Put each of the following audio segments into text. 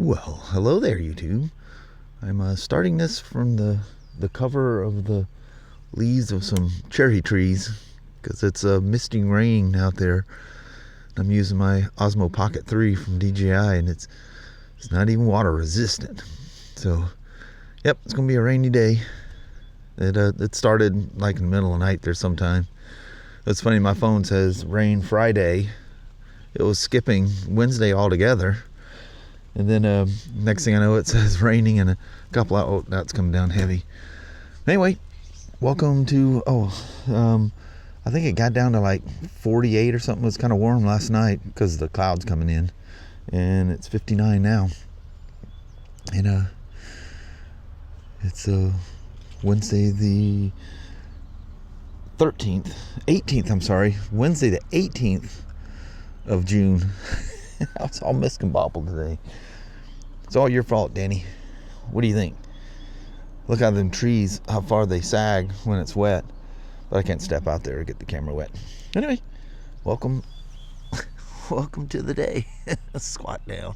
Well, hello there, YouTube. I'm starting this from the cover of the leaves of some cherry trees because it's misting rain out there. I'm using my Osmo Pocket 3 from DJI, and it's not even water resistant. So, yep, it's gonna be a rainy day. It started like in the middle of the night there sometime. It's funny, my phone says rain Friday. It was skipping Wednesday altogether. And then next thing I know, it says raining and a couple of, oh, now it's coming down heavy. Anyway, welcome to, I think it got down to like 48 or something. It was kind of warm last night because of the clouds coming in. And it's 59 now. And it's Wednesday the 18th, I'm sorry. Wednesday the 18th of June. I was all miscombobbled today. It's all your fault, Danny. What do you think? Look at them trees, how far they sag when it's wet. But I can't step out there to get the camera wet. Anyway, welcome to the day. Squat down.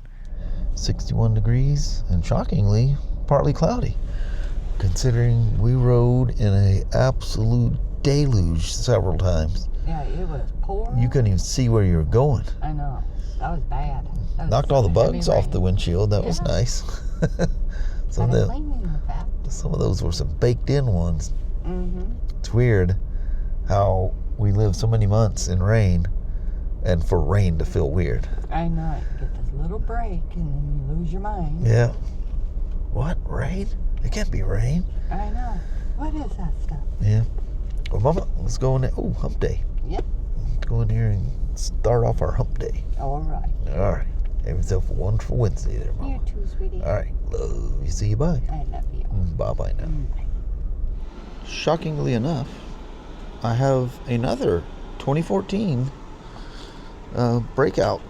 61 degrees and shockingly partly cloudy, considering we rode in a absolute deluge several times. Yeah, it was pouring. You couldn't even see where you were going. I know. That was bad. That was Knocked all the bugs off the rain. windshield. That was nice. Some of those were some baked in ones. Mm-hmm. It's weird how we live so many months in rain and for rain to feel weird. I know. You get this little break and then you lose your mind. Yeah. What? Rain? It can't be rain. I know. What is that stuff? Yeah. Well, Mama, let's go in there. Oh, hump day. Yep. Let's go in here and start off our hump day. All right. All right. Have yourself a wonderful Wednesday there, Mama. You too, sweetie. All right. Love you. See you. Bye. I love you. Bye-bye now. Shockingly enough, I have another 2014 Breakout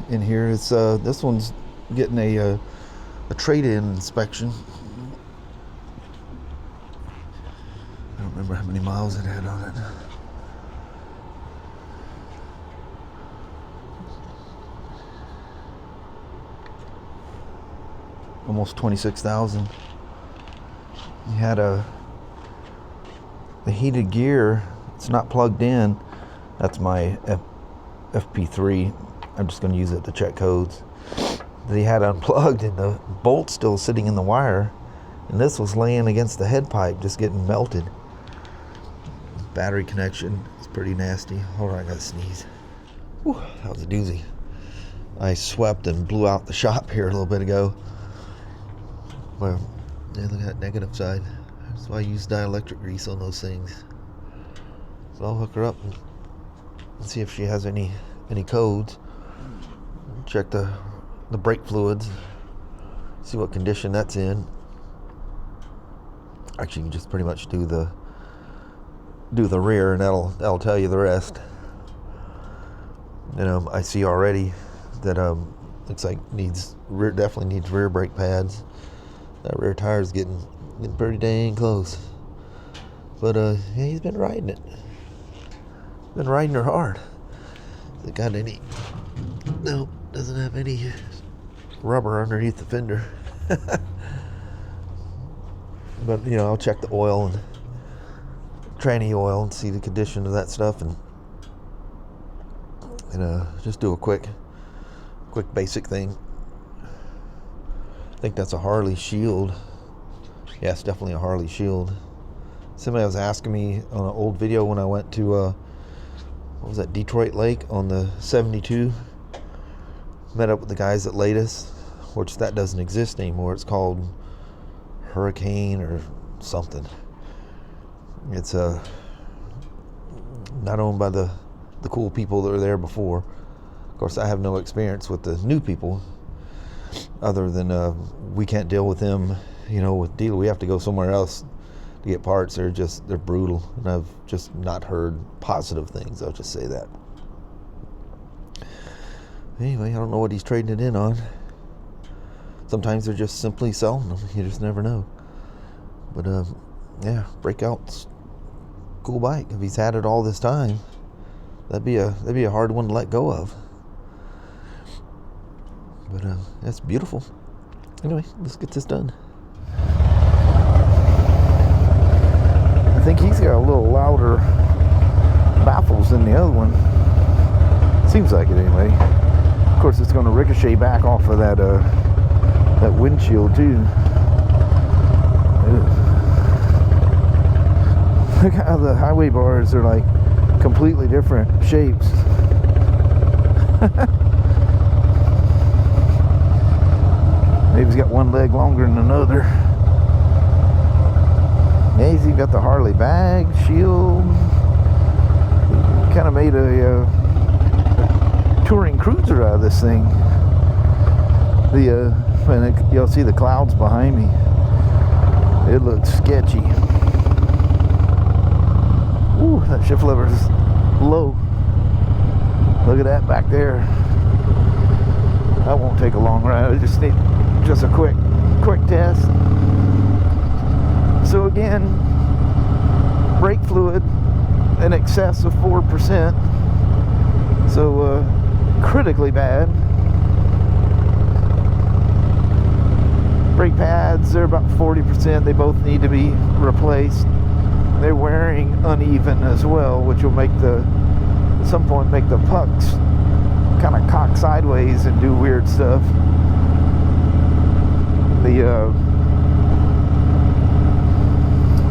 in here. It's this one's getting a trade-in inspection. I don't remember how many miles it had on it. Almost 26,000. You had the heated gear. It's not plugged in. That's my FP3. I'm just going to use it to check codes. They had unplugged and the bolt still sitting in the wire, and this was laying against the head pipe, just getting melted. Battery connection is pretty nasty. Hold on, I gotta sneeze. Whew, that was a doozy. I swept and blew out the shop here a little bit ago. Well, yeah, look at that negative side. That's why I use dielectric grease on those things. So I'll hook her up and see if she has any codes. Check the brake fluids. See what condition that's in. Actually, you can just pretty much do the rear, and that'll tell you the rest. And I see already that looks like definitely needs rear brake pads. That rear tire's getting pretty dang close. But yeah, he's been riding it. Been riding her hard. Has it got any? Nope, doesn't have any rubber underneath the fender. But I'll check the oil and tranny oil and see the condition of that stuff, and just do a quick basic thing. I think that's a Harley Shield. Yeah, it's definitely a Harley Shield. Somebody was asking me on an old video when I went to what was that, Detroit Lake on the 72. Met up with the guys at Latest, which that doesn't exist anymore. It's called Hurricane or something. It's not owned by the cool people that were there before. Of course, I have no experience with the new people, other than we can't deal with them. With deal, we have to go somewhere else to get parts. They're brutal, and I've just not heard positive things. I'll just say that. Anyway, I don't know what he's trading it in on. Sometimes they're just simply selling them. You just never know. But yeah, Breakout's cool bike. If he's had it all this time, that'd be a hard one to let go of. But that's beautiful. Anyway, let's get this done. I think he's got a little louder baffles than the other one. Seems like it anyway. Of course, it's going to ricochet back off of that that windshield too. Ugh. Look how the highway bars are like completely different shapes. Maybe he's got one leg longer than another. Yeah, he's got the Harley bag, shield. Kind of made a touring cruiser out of this thing. You'll see the clouds behind me. It looks sketchy. Ooh, that shift lever is low. Look at that back there. That won't take a long ride. I just need just a quick test. So again, brake fluid in excess of 4%. So critically bad. Brake pads, they're about 40%. They both need to be replaced. They're wearing uneven as well, which will at some point make the pucks kind of cock sideways and do weird stuff.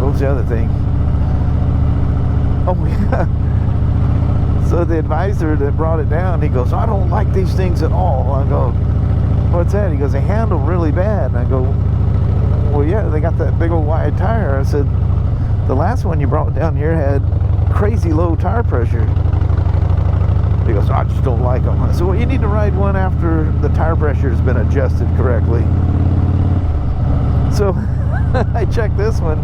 What was the other thing? Oh yeah. So the advisor that brought it down, he goes, I don't like these things at all. I go, what's that? He goes, they handle really bad. And I go, well, yeah, they got that big old wide tire. I said, the last one you brought down here had crazy low tire pressure. He goes, I just don't like them. I said, well, you need to ride one after the tire pressure has been adjusted correctly. So I checked this one.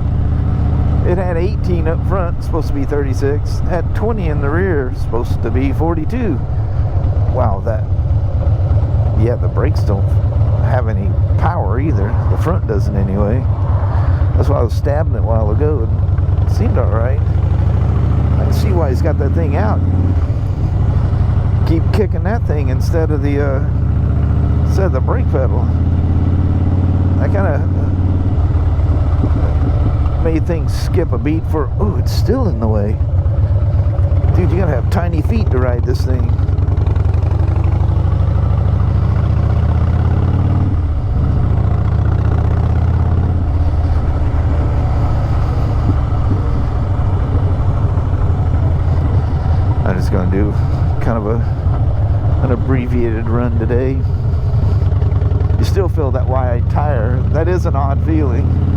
It had 18 up front, supposed to be 36. Had 20 in the rear, supposed to be 42. Wow, yeah, the brakes don't have any power either. The front doesn't anyway. That's why I was stabbing it a while ago, and it seemed all right. I can see why he's got that thing out. Keep kicking that thing instead of the brake pedal. I kind of made things skip a beat for, oh, it's still in the way. Dude, you gotta have tiny feet to ride this thing. I'm just gonna do kind of an abbreviated run today. You still feel that wide tire. That is an odd feeling.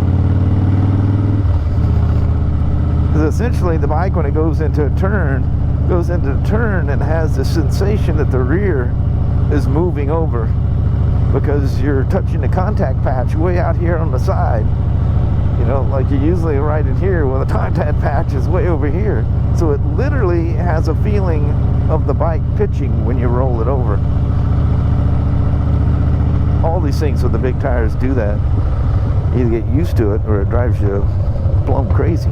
Because essentially the bike, when it goes into a turn and has the sensation that the rear is moving over, because you're touching the contact patch way out here on the side. You know, like you usually ride in here, well, the contact patch is way over here. So it literally has a feeling of the bike pitching when you roll it over. All these things with the big tires do that. You either get used to it or it drives you plumb crazy.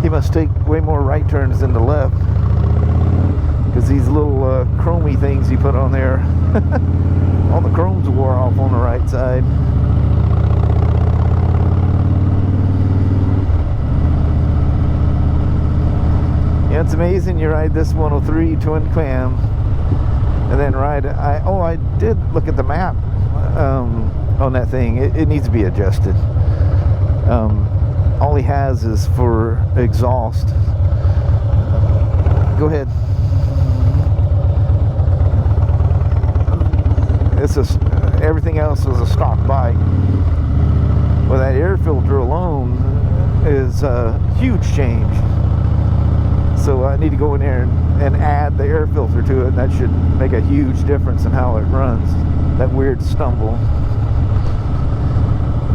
He must take way more right turns than the left, because these little chromey things he put on there, all the chromes wore off on the right side. Yeah, it's amazing. You ride this 103 twin cam and then ride, I did look at the map on that thing. It needs to be adjusted. All he has is for exhaust. Go ahead. Everything else is a stock bike. Well, that air filter alone is a huge change. So I need to go in there and add the air filter to it, and that should make a huge difference in how it runs. That weird stumble.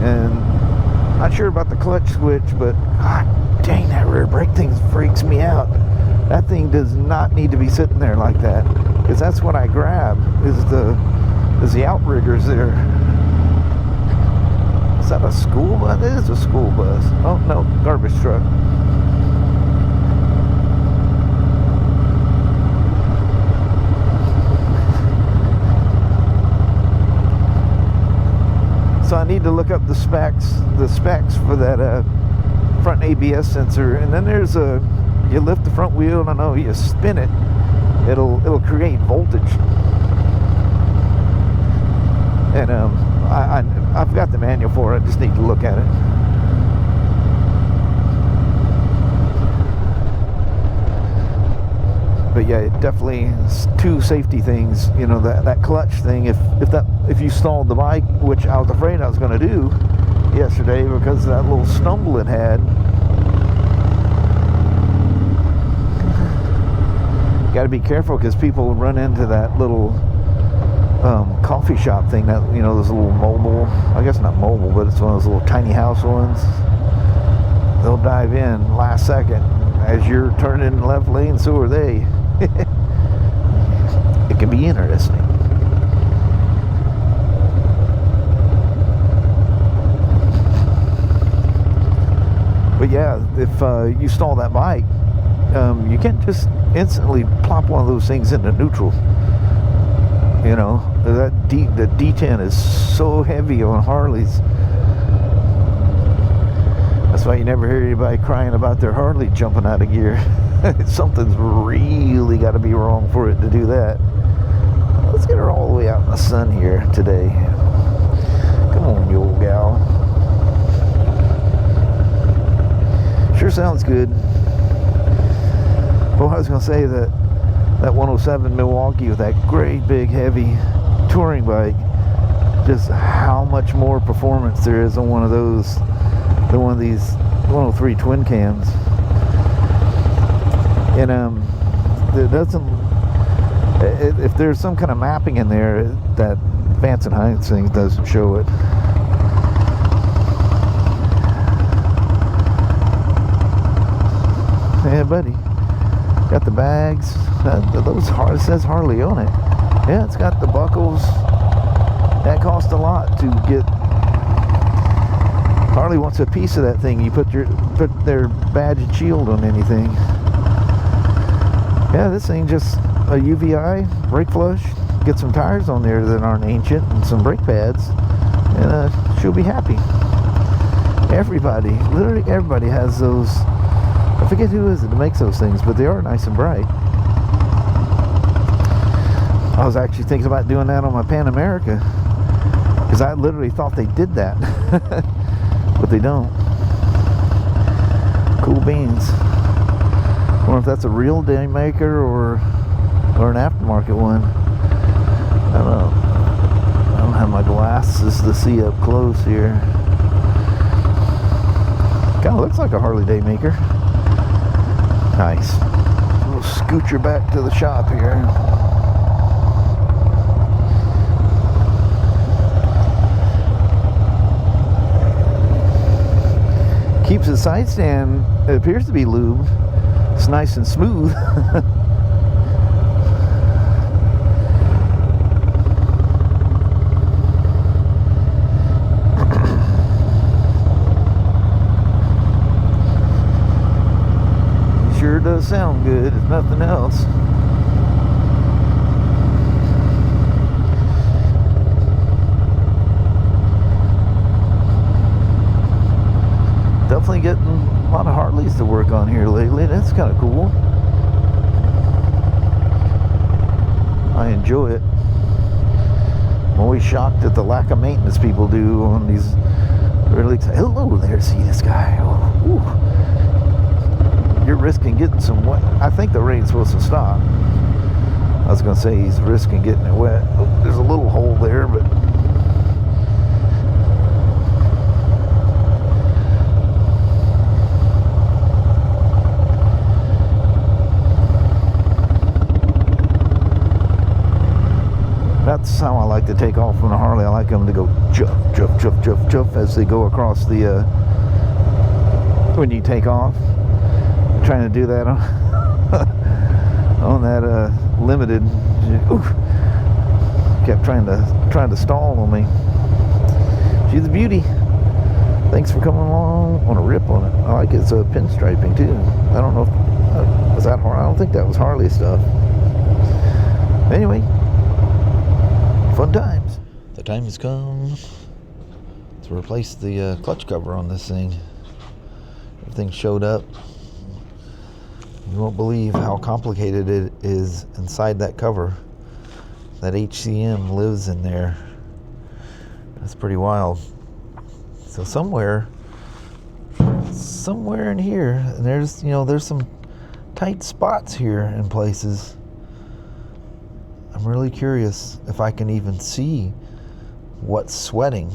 And not sure about the clutch switch, but god dang, that rear brake thing freaks me out. That thing does not need to be sitting there like that, because that's what I grab is the outriggers there. Is that a school bus? It is a school bus. Oh no, garbage truck. I need to look up the specs for that front ABS sensor. And then there's you lift the front wheel, and I know you spin it, it'll create voltage. And I've got the manual for it. I just need to look at it. But yeah, it definitely two safety things. You know, that clutch thing. If you stalled the bike, which I was afraid I was going to do yesterday because of that little stumble it had. Got to be careful because people run into that little coffee shop thing. That, you know, those little mobile. I guess not mobile, but it's one of those little tiny house ones. They'll dive in last second as you're turning in the left lane. So are they. It can be interesting. But yeah, if you stall that bike, you can't just instantly plop one of those things into neutral. You know, the D10 is so heavy on Harleys. That's why you never hear anybody crying about their Harley jumping out of gear. Something's really got to be wrong for it to do that. Let's get her all the way out in the sun here today. Come on, you old gal. Sure sounds good. Well, I was going to say that 107 Milwaukee with that great big heavy touring bike, just how much more performance there is on one of those than one of these 103 twin cams. And it doesn't, if there's some kind of mapping in there, that Vance and Hines thing doesn't show it. Yeah, buddy, got the bags. It says Harley on it. Yeah, it's got the buckles. That cost a lot to get. Harley wants a piece of that thing. You put their badge and shield on anything. Yeah, this thing just a UVI, brake flush, get some tires on there that aren't ancient, and some brake pads, and she'll be happy. Everybody, literally everybody has those. I forget who is it that makes those things, but they are nice and bright. I was actually thinking about doing that on my Pan America, because I literally thought they did that, but they don't. Cool beans. I wonder if that's a real day maker or an aftermarket one. I don't know. I don't have my glasses to see up close here. Kind of looks like a Harley day maker. Nice. We'll scooch her back to the shop here. Keeps the side stand, it appears to be lubed. It's nice and smooth. Sure does sound good, if nothing else. Definitely getting a lot of Harleys to work on here lately. That's kind of cool. I enjoy it. I'm always shocked at the lack of maintenance people do on these really exciting. Hello there, see this guy. Oh, you're risking getting some wet. I think the rain's supposed to stop. I was going to say he's risking getting it wet. Oh, there's a little hole there, but that's how I like to take off on a Harley. I like them to go jump, jump, jump, jump, jump as they go across the, when you take off. I'm trying to do that on, on that limited. Ooh, kept trying to stall on me. She's a beauty. Thanks for coming along on a rip on it. I like it's a pinstriping too. I don't know if, was that Harley? I don't think that was Harley stuff. Anyway. Fun times. The time has come to replace the clutch cover on this thing. Everything showed up. You won't believe how complicated it is inside that cover. That HCM lives in there. That's pretty wild. So somewhere in here, and there's some tight spots here in places. I'm really curious if I can even see what's sweating.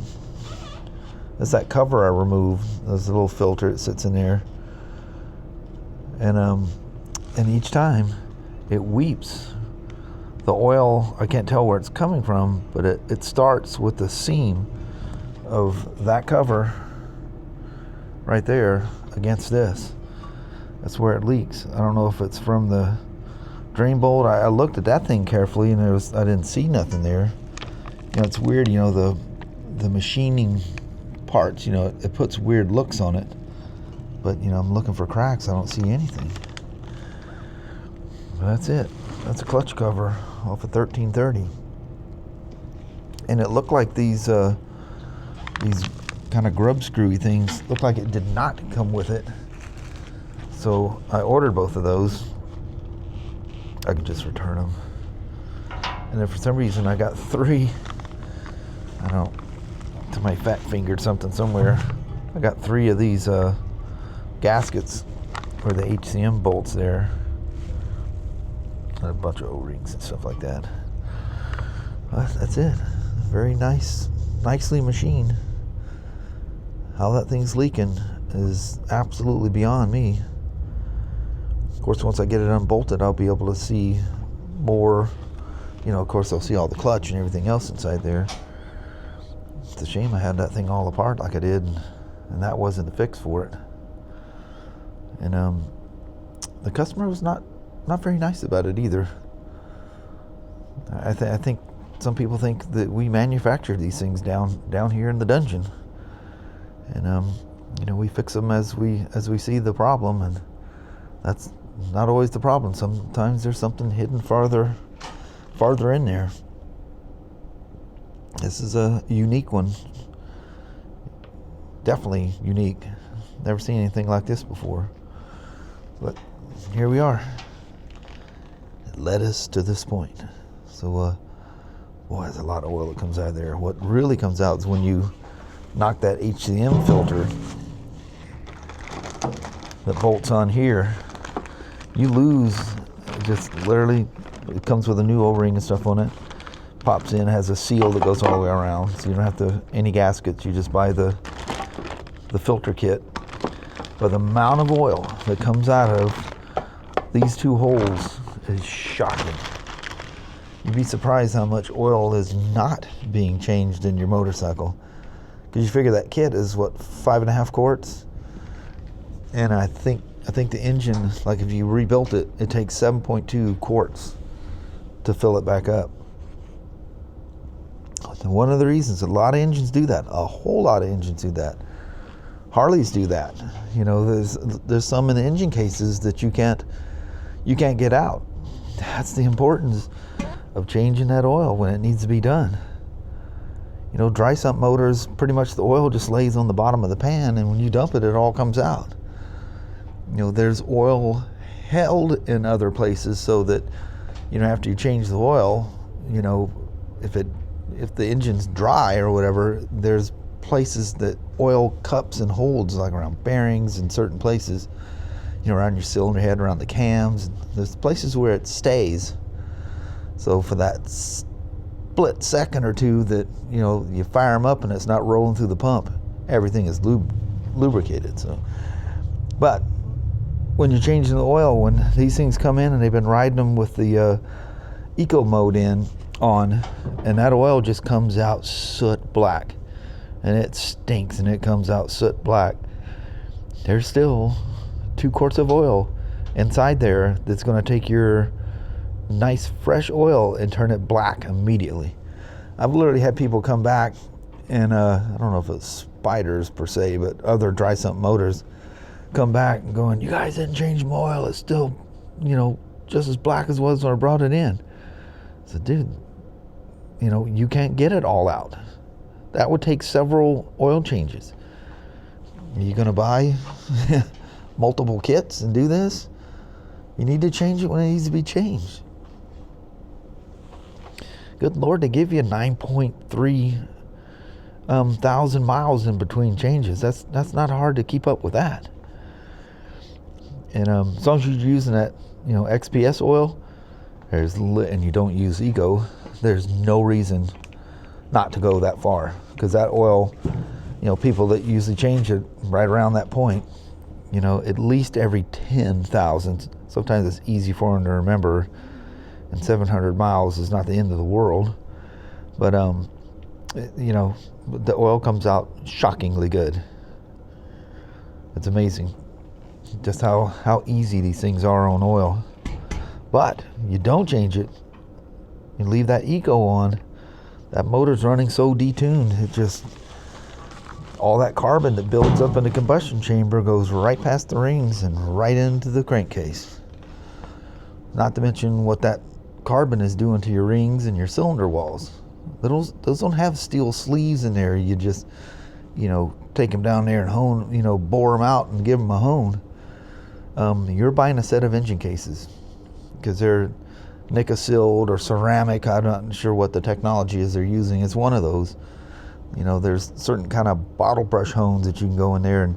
That's that cover I removed. There's a little filter that sits in there. And each time it weeps. The oil, I can't tell where it's coming from, but it starts with the seam of that cover right there against this. That's where it leaks. I don't know if it's from the drain bolt. I looked at that thing carefully, and I didn't see nothing there. It's weird, the machining parts, it puts weird looks on it. But, I'm looking for cracks. I don't see anything. But that's it. That's a clutch cover off of 1330. And it looked like these kind of grub screwy things looked like it did not come with it. So I ordered both of those. I could just return them. And then for some reason I got 3. I don't, to my fat fingered something somewhere. I got 3 of these gaskets for the HCM bolts there. And a bunch of O-rings and stuff like that. That's it. Very nicely machined. How that thing's leaking is absolutely beyond me. Of course, once I get it unbolted, I'll be able to see more. Of course, I'll see all the clutch and everything else inside there. It's a shame I had that thing all apart like I did, and that wasn't the fix for it. And the customer was not very nice about it either. I think some people think that we manufacture these things down here in the dungeon, and we fix them as we see the problem, and that's not always the problem. Sometimes there's something hidden farther in there. This is a unique one. Definitely unique. Never seen anything like this before. But here we are. It led us to this point. So, boy, there's a lot of oil that comes out of there. What really comes out is when you knock that HCM filter that bolts on here. You lose, just literally, it comes with a new O-ring and stuff on it. Pops in, has a seal that goes all the way around, so you don't have to any gaskets. You just buy the filter kit. But the amount of oil that comes out of these 2 holes is shocking. You'd be surprised how much oil is not being changed in your motorcycle, because you figure that kit is what, 5.5 quarts, and I think the engine, like if you rebuilt it, it takes 7.2 quarts to fill it back up. And one of the reasons, a lot of engines do that. A whole lot of engines do that. Harleys do that. There's some in the engine cases that you can't get out. That's the importance of changing that oil when it needs to be done. Dry sump motors, pretty much the oil just lays on the bottom of the pan, and when you dump it, it all comes out. There's oil held in other places so that, after you change the oil, if the engine's dry or whatever, there's places that oil cups and holds, like around bearings in certain places, around your cylinder head, around the cams. There's places where it stays. So for that split second or two that, you fire them up and it's not rolling through the pump, everything is lubricated. So, but when you're changing the oil, when these things come in and they've been riding them with the eco mode on, and that oil just comes out soot black, and it stinks, and it comes out soot black. There's still 2 quarts of oil inside there that's going to take your nice fresh oil and turn it black immediately. I've literally had people come back, and I don't know if it's Spyders per se, but other dry sump motors come back and going, "You guys didn't change my oil. It's still, just as black as it was when I brought it in." I said, "Dude, you can't get it all out. that would take several oil changes. Are you going to buy multiple kits and do this? You need to change it when it needs to be changed. Good Lord, they give you 9.3 thousand miles in between changes. That's not hard to keep up with that. And as long as you're using that, XPS oil, and you don't use Ego, there's no reason not to go that far, because that oil, people that usually change it right around that point, at least every 10,000. Sometimes it's easy for them to remember, and 700 miles is not the end of the world. But the oil comes out shockingly good. It's amazing just how easy these things are on oil. But you don't change it, you leave that Eco on, that motor's running so detuned, it just, all that carbon that builds up in the combustion chamber goes right past the rings and right into the crankcase. Not to mention what that carbon is doing to your rings and your cylinder walls. Those don't have steel sleeves in there. You just, take them down there and hone, bore them out and give them a hone. You're buying a set of engine cases, because they're nickel-sealed or ceramic. I'm not sure what the technology is they're using. It's one of those. There's certain kind of bottle brush hones that you can go in there and,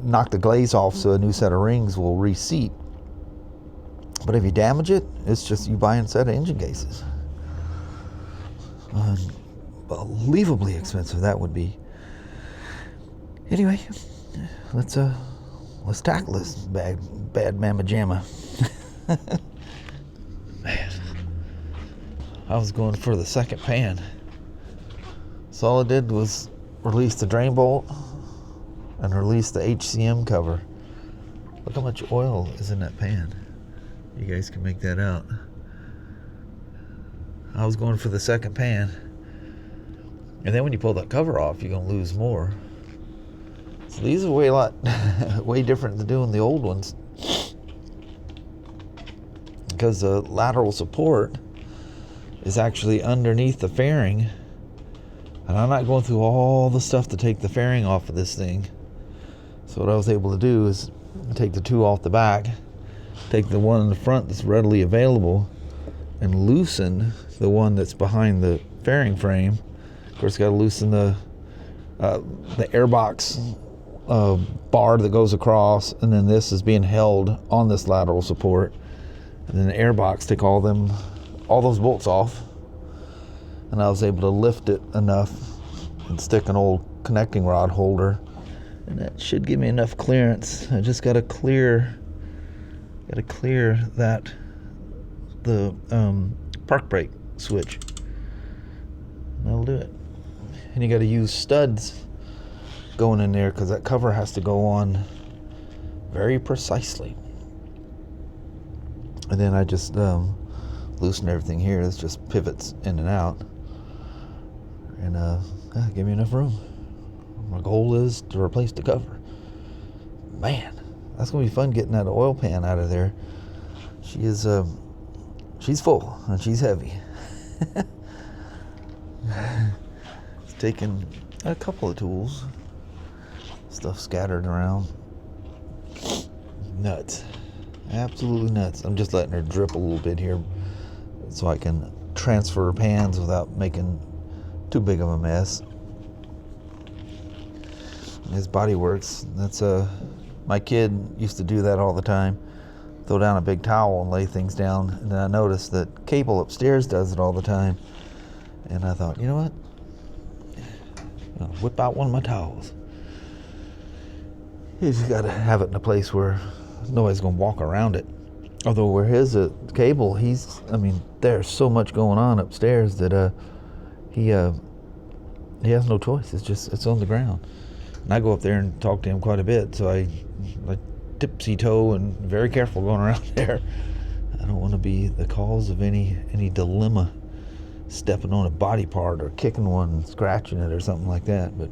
knock the glaze off so a new set of rings will reseat. But if you damage it, it's just you buying a set of engine cases. Unbelievably expensive that would be. Anyway, let's tackle this bad mamma jamma. Man, I was going for the second pan. So all I did was release the drain bolt and release the HCM cover. Look how much oil is in that pan. You guys can make that out. I was going for the second pan. And then when you pull that cover off, you're going to lose more. So these are way different than doing the old ones. Because the lateral support is actually underneath the fairing. And I'm not going through all the stuff to take the fairing off of this thing. So what I was able to do is take the two off the back, take the one in the front that's readily available, and loosen the one that's behind the fairing frame. Of course, got to loosen the airbox bar that goes across, and then this is being held on this lateral support. And then the airbox, take all those bolts off, and I was able to lift it enough and stick an old connecting rod holder, and that should give me enough clearance. I just got to clear the park brake switch. That'll do it. And you got to use studs going in there, because that cover has to go on very precisely. And then I just loosen everything here. It's just pivots in and out, and give me enough room. My goal is to replace the cover. Man, that's gonna be fun getting that oil pan out of there. She's full and she's heavy. It's taking a couple of tools, stuff scattered around. Nuts. Absolutely nuts. I'm just letting her drip a little bit here so I can transfer pans without making too big of a mess. His body works. That's my kid used to do that all the time. Throw down a big towel and lay things down. And then I noticed that Cable upstairs does it all the time. And I thought, you know what? I'll whip out one of my towels. You just got to have it in a place where nobody's going to walk around it. Although where his Cable, there's so much going on upstairs that he has no choice. It's on the ground. And I go up there and talk to him quite a bit, so I tipsy-toe and very careful going around there. I don't want to be the cause of any dilemma, stepping on a body part or kicking one and scratching it or something like that. But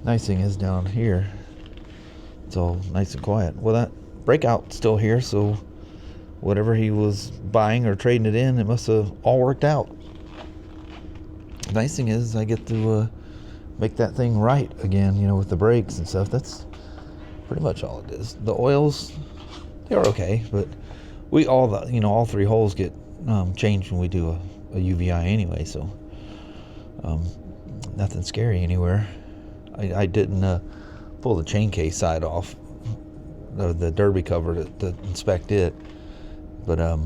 nice thing is down here, it's all nice and quiet. Well, that Breakout's still here, so whatever he was buying or trading it in, it must have all worked out. nice thing is I get to make that thing right again, you know, with the brakes and stuff. That's pretty much all it is. The oils, they're okay, but all 3 holes get changed when we do a UVI anyway, so nothing scary anywhere. I didn't pull the chain case side off, the derby cover to inspect it, but I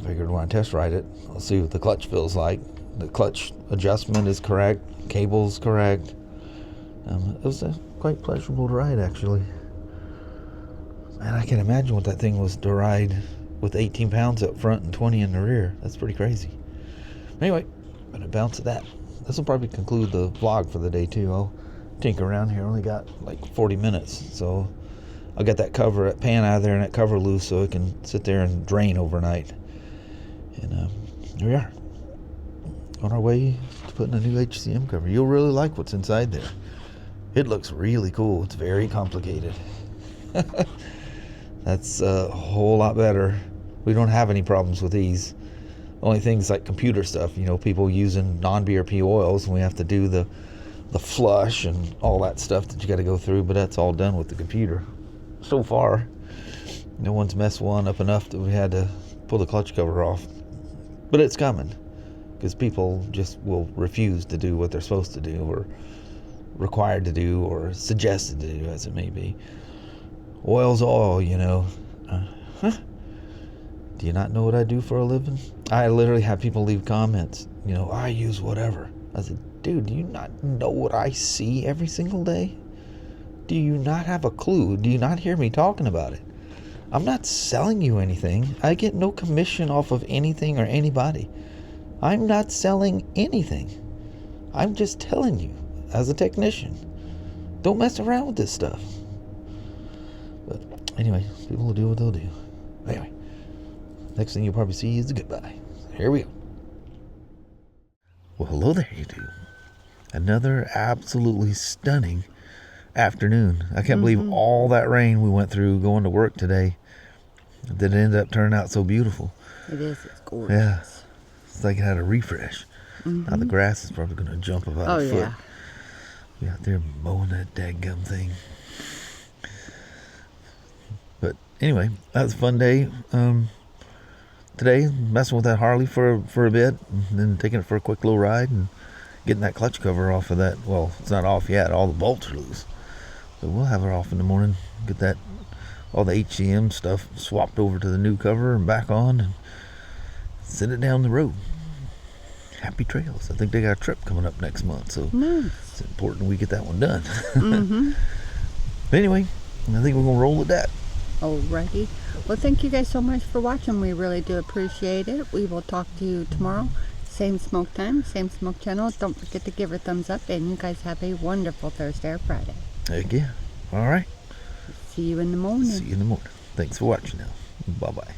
figured when I test ride it, I'll see what the clutch feels like. The clutch adjustment is correct, cable's correct. It was a quite pleasurable ride, actually. Man, I can imagine what that thing was to ride with 18 pounds up front and 20 in the rear. That's pretty crazy. Anyway, I'm gonna bounce at that. This will probably conclude the vlog for the day too. I'll tinker around here. Only got like 40 minutes, so I'll get that pan out of there and that cover loose so it can sit there and drain overnight. And here we are, on our way to putting a new HCM cover. You'll really like what's inside there. It looks really cool. It's very complicated. That's a whole lot better. We don't have any problems with these. Only things like computer stuff, you know, people using non-BRP oils, and we have to do the flush and all that stuff that you got to go through, but that's all done with the computer. So far, no one's messed one up enough that we had to pull the clutch cover off. But it's coming, because people just will refuse to do what they're supposed to do, or required to do, or suggested to do, as it may be. Oil's oil, you know. Do you not know what I do for a living? I literally have people leave comments, you know, I use whatever. I said, dude, do you not know what I see every single day? Do you not have a clue? Do you not hear me talking about it? I'm not selling you anything. I get no commission off of anything or anybody. I'm not selling anything. I'm just telling you, as a technician, don't mess around with this stuff. But anyway, people will do what they'll do. Anyway, next thing you'll probably see is a goodbye. Here we go. Well, hello there, YouTube. Another absolutely stunning afternoon. I can't believe all that rain we went through going to work today, that it ended up turning out so beautiful. It is. It's gorgeous. Yeah. It's like it had a refresh. Now the grass is probably going to jump about a foot. Yeah. Be out there mowing that daggum thing. But anyway, that was a fun day. Today, messing with that Harley for a bit, and then taking it for a quick little ride and getting that clutch cover off of that. Well, it's not off yet. All the bolts are loose. But we'll have it off in the morning. Get that, all the HCM stuff swapped over to the new cover and back on, and send it down the road. Happy trails. I think they got a trip coming up next month, so it's important we get that one done. But anyway, I think we're going to roll with that. Alrighty. Well, thank you guys so much for watching. We really do appreciate it. We will talk to you tomorrow. Same smoke time, same smoke channel. Don't forget to give it a thumbs up, and you guys have a wonderful Thursday or Friday. Heck yeah. All right. See you in the morning. See you in the morning. Thanks for watching now. Bye-bye.